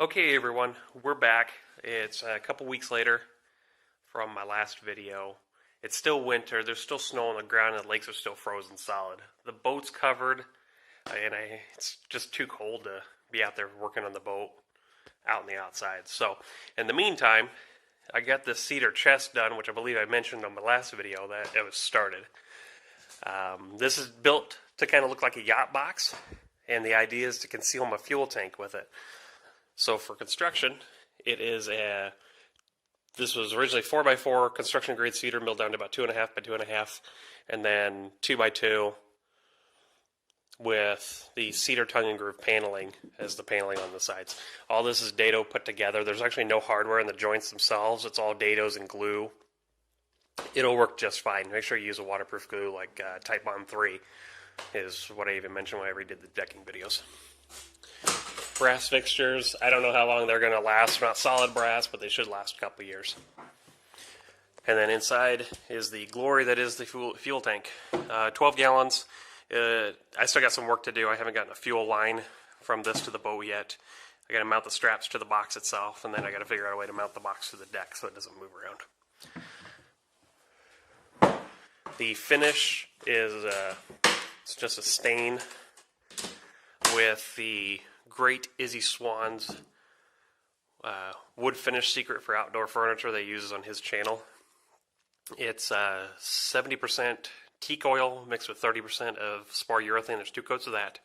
Okay everyone, we're back. It's a couple weeks later from my last video. It's still winter, there's still snow on the ground and the lakes are still frozen solid. The boat's covered and it's just too cold to be out there working on the boat out in the outside. So in the meantime, I got this cedar chest done, which I believe I mentioned on my last video that it was started. This is built to kind of look like a yacht box, and the idea is to conceal my fuel tank with it. So for construction, this was originally 4x4 construction grade cedar milled down to about 2.5 by 2.5, and then 2x2 with the cedar tongue and groove paneling as the paneling on the sides. All this is dado put together. There's actually no hardware in the joints themselves. It's all dados and glue. It'll work just fine. Make sure you use a waterproof glue like Type Bond 3 is what I even mentioned when I redid the decking videos. Brass fixtures, I don't know how long they're going to last. They're not solid brass, but they should last a couple years. And then inside is the glory that is the fuel tank. 12 gallons. I still got some work to do. I haven't gotten a fuel line from this to the boat yet. I got to mount the straps to the box itself, and then I got to figure out a way to mount the box to the deck so it doesn't move around. The finish is it's just a stain with the Great Izzy Swan's wood finish secret for outdoor furniture that he uses on his channel. It's 70% teak oil mixed with 30% of spar urethane. There's 2 coats of that.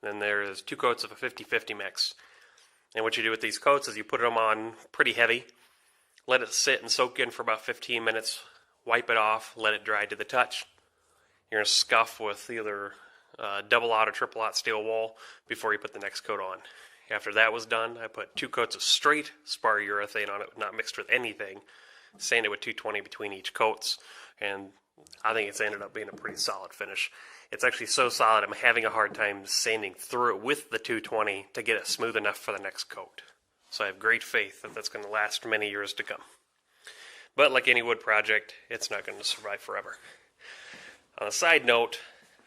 Then there's 2 coats of a 50-50 mix. And what you do with these coats is you put them on pretty heavy, let it sit and soak in for about 15 minutes, wipe it off, let it dry to the touch. You're going to scuff with either double aught or triple aught steel wool before you put the next coat on. After that was done, I put 2 coats of straight spar urethane on it, not mixed with anything. Sand it with 220 between each coats, and I think it's ended up being a pretty solid finish. It's actually so solid I'm having a hard time sanding through it with the 220 to get it smooth enough for the next coat. So I have great faith that that's going to last many years to come. But like any wood project, it's not going to survive forever. On a side note,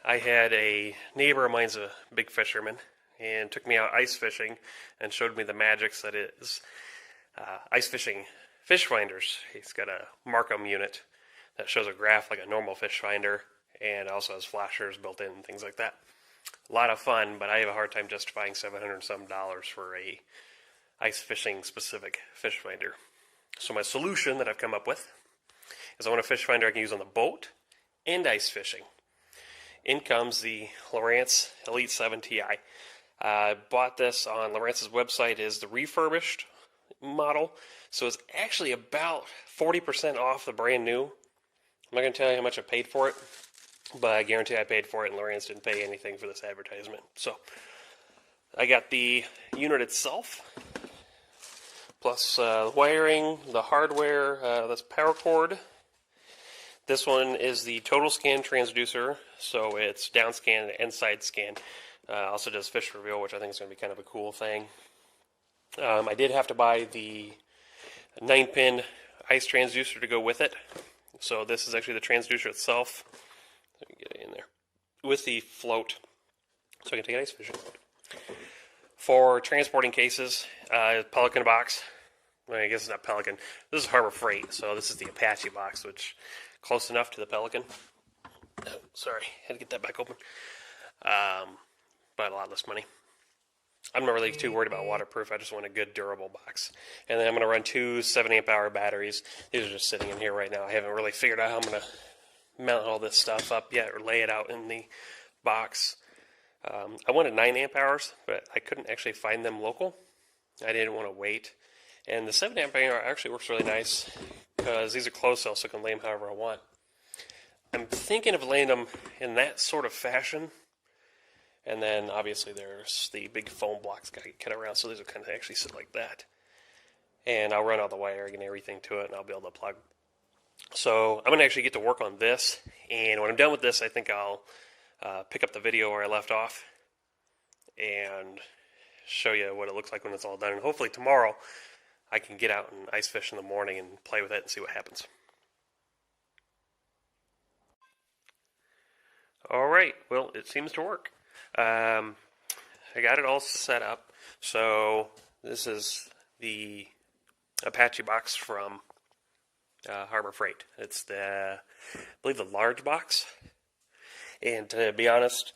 I had a neighbor of mine's a big fisherman and took me out ice fishing and showed me the magics that is ice fishing fish finders. He's got a Markham unit that shows a graph like a normal fish finder and also has flashers built in and things like that. A lot of fun, but I have a hard time justifying $700 some for a ice fishing specific fish finder. So my solution that I've come up with is I want a fish finder I can use on the boat and ice fishing. In comes the Lowrance Elite 7 Ti. I bought this on Lowrance's website as the refurbished model, so it's actually about 40% off the brand new. I'm not going to tell you how much I paid for it, but I guarantee I paid for it, and Lowrance didn't pay anything for this advertisement. So I got the unit itself, plus the wiring, the hardware, this power cord. This one is the total scan transducer, so it's down scan and side scan. Also does fish reveal, which I think is going to be kind of a cool thing. I did have to buy the 9-pin ice transducer to go with it. So this is actually the transducer itself. Let me get it in there. With the float, so I can take it ice fishing. For transporting cases, Pelican box. Well, I guess it's not Pelican. This is Harbor Freight, so this is the Apache box, which close enough to the Pelican. Oh, sorry, had to get that back open. But a lot less money. I'm not really too worried about waterproof. I just want a good durable box. And then I'm going to run 2 7-amp hour batteries. These are just sitting in here right now. I haven't really figured out how I'm going to mount all this stuff up yet or lay it out in the box. I wanted 9 amp hours, but I couldn't actually find them local. I didn't want to wait. And the 7 amp hour actually works really nice because these are closed cell, so I can lay them however I want. I'm thinking of laying them in that sort of fashion. And then obviously there's the big foam blocks got to get cut around, so these will kind of actually sit like that. And I'll run all the wiring and everything to it, and I'll be able to plug. So I'm going to actually get to work on this, and when I'm done with this, I think I'll pick up the video where I left off and show you what it looks like when it's all done. And hopefully tomorrow I can get out and ice fish in the morning and play with it and see what happens. Alright, well, it seems to work. I got it all set up. So This is the Apache box from Harbor Freight. It's I believe the large box. And to be honest,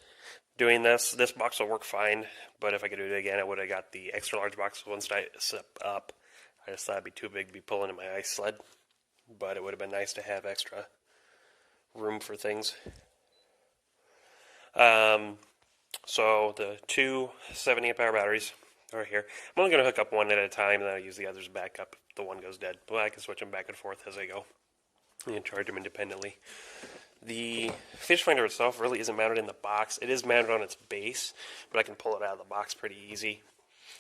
doing this box will work fine. But if I could do it again, I would have got the extra large box once I set up. I just thought it'd be too big to be pulling in my ice sled. But it would have been nice to have extra room for things. So the two 70 amp hour batteries are here. I'm only going to hook up one at a time, and then I'll use the others to back up if the one goes dead. Well, I can switch them back and forth as I go and charge them independently. The fish finder itself really isn't mounted in the box. It is mounted on its base, but I can pull it out of the box pretty easy.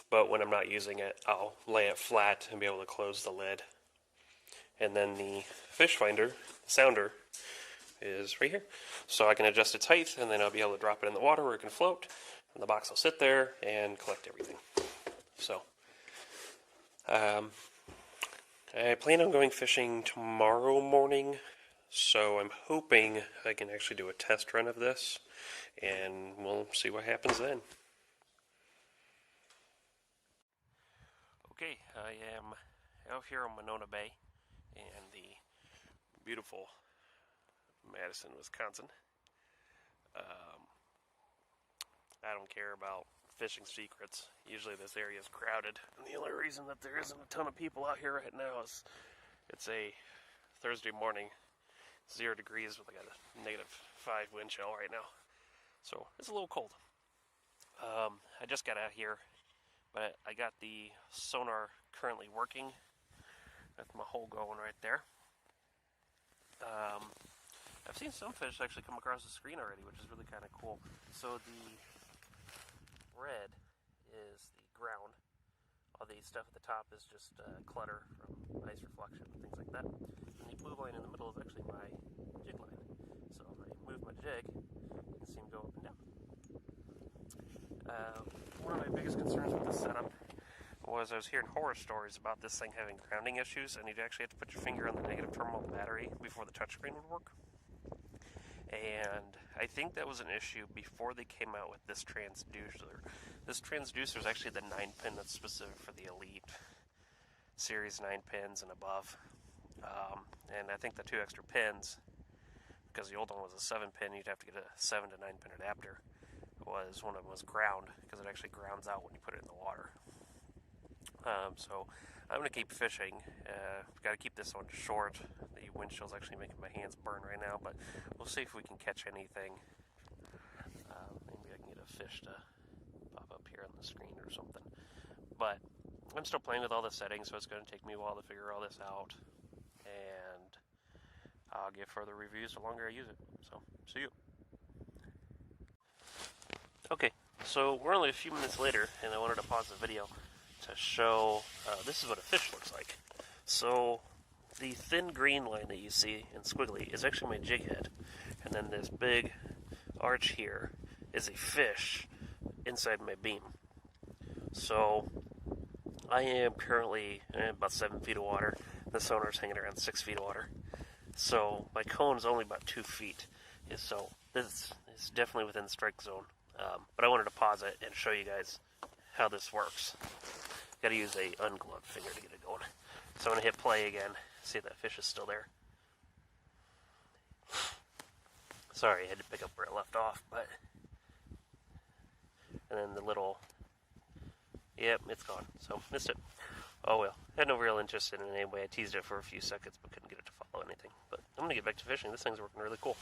But when I'm not using it, I'll lay it flat and be able to close the lid. And then the fish finder, the sounder, is right here. So I can adjust its height, and then I'll be able to drop it in the water where it can float, and the box will sit there and collect everything. So, I plan on going fishing tomorrow morning, so I'm hoping I can actually do a test run of this, and we'll see what happens then. Okay, I am out here on Monona Bay in the beautiful Madison, Wisconsin. I don't care about fishing secrets. Usually this area is crowded, and the only reason that there isn't a ton of people out here right now is it's a Thursday morning, 0 degrees with like a -5 wind chill right now, so it's a little cold. I just got out here, but I got the sonar currently working. That's my hole going right there. I've seen some fish actually come across the screen already, which is really kind of cool. So the red is the ground. All the stuff at the top is just clutter from ice reflection and things like that. And the blue line in the middle is actually my jig line. So if I move my jig, you can see them go up and down. One of my biggest concerns with this setup was I was hearing horror stories about this thing having grounding issues, and you'd actually have to put your finger on the negative terminal of the battery before the touchscreen would work. And I think that was an issue before they came out with this transducer. This transducer is actually the 9-pin that's specific for the Elite Series 9 pins and above. And I think the 2 extra pins, because the old one was a 7-pin, you'd have to get a 7 to 9-pin adapter. One of them was ground, because it actually grounds out when you put it in the water. So I'm going to keep fishing. Got to keep this one short. The wind chill's actually making my hands burn right now, but we'll see if we can catch anything. Maybe I can get a fish to pop up here on the screen or something. But I'm still playing with all the settings, so it's going to take me a while to figure all this out. And I'll give further reviews the longer I use it. So, see you. Okay, so we're only a few minutes later, and I wanted to pause the video to show, this is what a fish looks like. So, the thin green line that you see in squiggly is actually my jig head. And then this big arch here is a fish inside my beam. So, I am currently in about 7 feet of water. The sonar's hanging around 6 feet of water. So, my cone is only about 2 feet. So, this is definitely within the strike zone. But I wanted to pause it and show you guys how this works. Got to use a ungloved finger to get it going. So I'm going to hit play again. See if that fish is still there. Sorry, I had to pick up where it left off, but... And then the little... Yep, it's gone. So, missed it. Oh well. Had no real interest in it anyway. I teased it for a few seconds, but couldn't get it to follow anything. But I'm going to get back to fishing. This thing's working really cool.